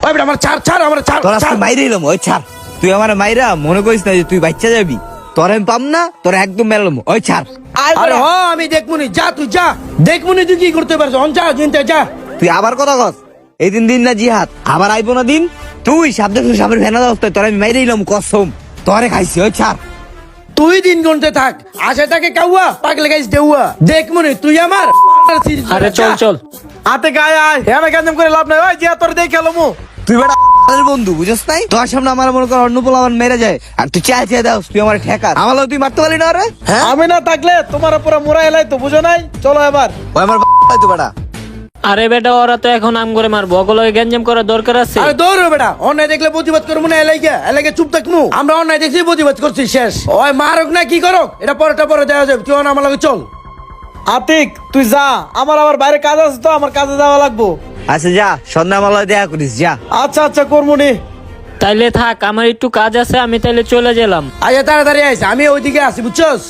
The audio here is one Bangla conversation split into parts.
ওই বেটা আমার ছাড় আমার তোর আজকে ছাড়। মাইরে এলাম, ওই ছাড়। তুই আমার মাইরা মনে করিস না যে তুই বাচ্চা যাবি, তোর আমি পাম না, তোর একদম মেলাম, ওই ছাড়। আরে হ আমি দেখমুনি, যা তুই যা দেখমুনি, তুই কি করতে পারছ যা জিনতে যা। তুই আবার কথা কস, এই দিন দিন না জিহাদ, আবার আইবো না দিন। তুই সামনে ভেনা দাও, তোর আমি মাইরে এলাম কসম, তোরে খাইছি, ওই ছাড়। তুই দিন গুনতে থাক, আশা তাকে কাউয়া পাগলে গাইস দেউয়া দেখমুনি তুই আমার। আরে চল চল। হাতে গায়ে আয়, হ্যাঁ গেঞ্জাম করে লাভ নাই। ওই জিয়া তোর দেখে এলো মু। তুই বেটা আমাদের বন্ধু, বুঝছ নাই? তোর সামনে আমার মনে কর অন্য পোলা আমার মেরে যায়, আর তুই চাই দাও তুই আমার ঠেকার, আমার তুই মারতে পারলি না রে? হ্যাঁ, আমি না থাকলে তোমার পুরো মুরা এলাই তো, বুঝো নাই? চলো এবার। ওই আমার তুই বেটা। আরে বেটা ওরা তো এখন আম করে মারবো, ওগুলো গ্যাঞ্জাম করার দরকার আছে? আরে দৌড় বেটা, অন্যায় দেখলে প্রতিবাদ করবো না, এলাকে চুপ থাকবো আমরা, অন্যায় দেখছি প্রতিবাদ করছি শেষ। ওই মারক না কি করক এটা পরে দেওয়া যাবে, তুই আমার লগে চল। আতিক তুই যা, আমার আবার বাইরে কাজ আছে তো, আমার কাজে যাওয়া লাগবো। আচ্ছা যা, সন্ধ্যা মালা দেখা করিস যা। আচ্ছা আচ্ছা করমুনি। তাইলে থাক, আমার একটু কাজ আছে, আমি তাইলে চলে গেলাম। আচ্ছা তাড়াতাড়ি আইস, আমি ওইদিকে আছি বুঝছস।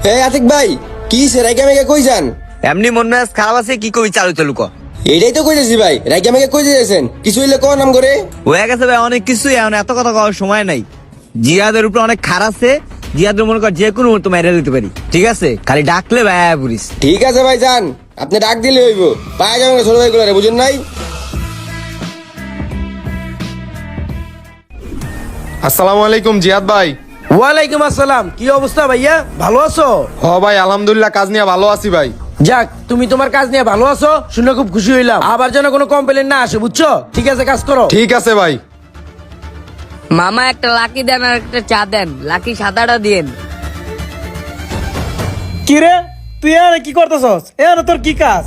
হে আতিক ভাই, কি সে রাইকা মেঘা কই যান? এমনি মন মেজাজ খারাপ আছে, কি কবি চালু ক। এইটাই তো কইতেছি ভাই, রাইকা মেঘা কই যাইছেন? কিছু হইলে কোন নাম করে? হয়ে গেছে ভাই অনেক কিছু, এখন এত কথা কওয়ার সময় নাই। জিয়াদের উপরে অনেক খারাপ আছে, জিয়াদের মনে কর যে কোনো মুহূর্তে মেরে দিতে পারি, ঠিক আছে? খালি ডাকলে ভাই আয়া পুরিস। ঠিক আছে ভাই যান, আপনি ডাক দিলে হইব। পায়ে যাবেন ছোট ভাই গুলারে, বুঝুন নাই? আসসালামু আলাইকুম জিয়াদ ভাই। ওয়ালাইকুম আসসালাম, কি অবস্থা ভাইয়া, ভালো আছো? হ ভাই আলহামদুলিল্লাহ, কাজ নিয়ে ভালো আছি ভাই। যাক, তুমি তোমার কাজ নিয়ে ভালো আছো শুনে খুব খুশি হইলাম। আবার যেন কোনো কমপ্লেন না আসে, বুঝছো? ঠিক আছে, কাজ করো। ঠিক আছে ভাই। মামা একটা লাকি দেন আর একটা চা দেন, লাকি সাদাটা দিন। কি রে তুই এখানে কি করতেছস? এখানে তোর কি কাজ?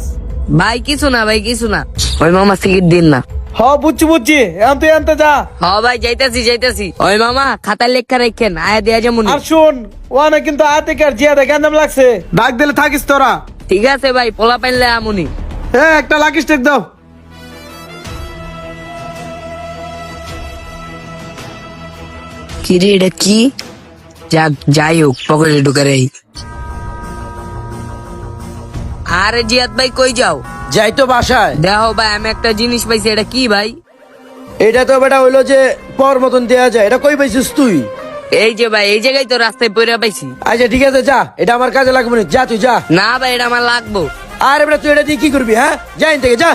ভাই কিছু না, ভাই কিছু না। ওই মামা সিগারেট দিন না। হ বুঝছি, এখন তুই আনতে যা। হ ভাই যাইতাছি। ওই মামা খাতায় লেখা রাখেন, আয়া দেয়া যেমন। আর শুন, ওখানে কিন্তু আতিক আর জিয়া দেখে গেঞ্জাম লাগছে, ডাক দিলে থাকিস তোরা। ঠিক আছে ভাই, পোলা পাইলে আমুনি। হ্যাঁ একটা লাকি স্টেক দাও। কি রে এটা কি? যাক যাই হোক, পকেটে ঢুকে রেই। আরে জিয়াদ ভাই কই যাও? যাই তো বাসায়। দেখো ভাই আমি একটা জিনিস পাইছি, এটা কি ভাই? এটা তো বেটা হইলো যে পর মতন দেয়া যায়, এটা কই পাইছিস তুই? এই যে ভাই, এই জায়গায় তো রাস্তায় পড়ে পাইছি। আচ্ছা ঠিক আছে, যা, এটা আমার কাজে লাগবে না, যা তুই যা। না ভাই এটা আমার লাগবো। আরে বেটা তুই এটা দিয়ে কি করবি? হ্যাঁ, যা ইন থেকে যা।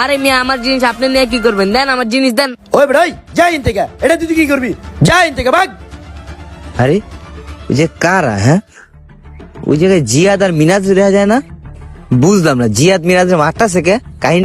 আরে মিয়া আমার জিনিস আপনি নিয়ে কি করবেন? দেন আমার জিনিস দেন। ওই বেটা ওই, যা ইন থেকে, এটা তুই কি করবি? যা ইন থেকে ভাগ। আরে ওই যে কারা, হ্যাঁ ওই জায়গায় জিয়াদ আর মিনাজ দেখা যায় না? বুঝলাম না, জিয়াদ মিনাজের মারটা থেকে কাহিনী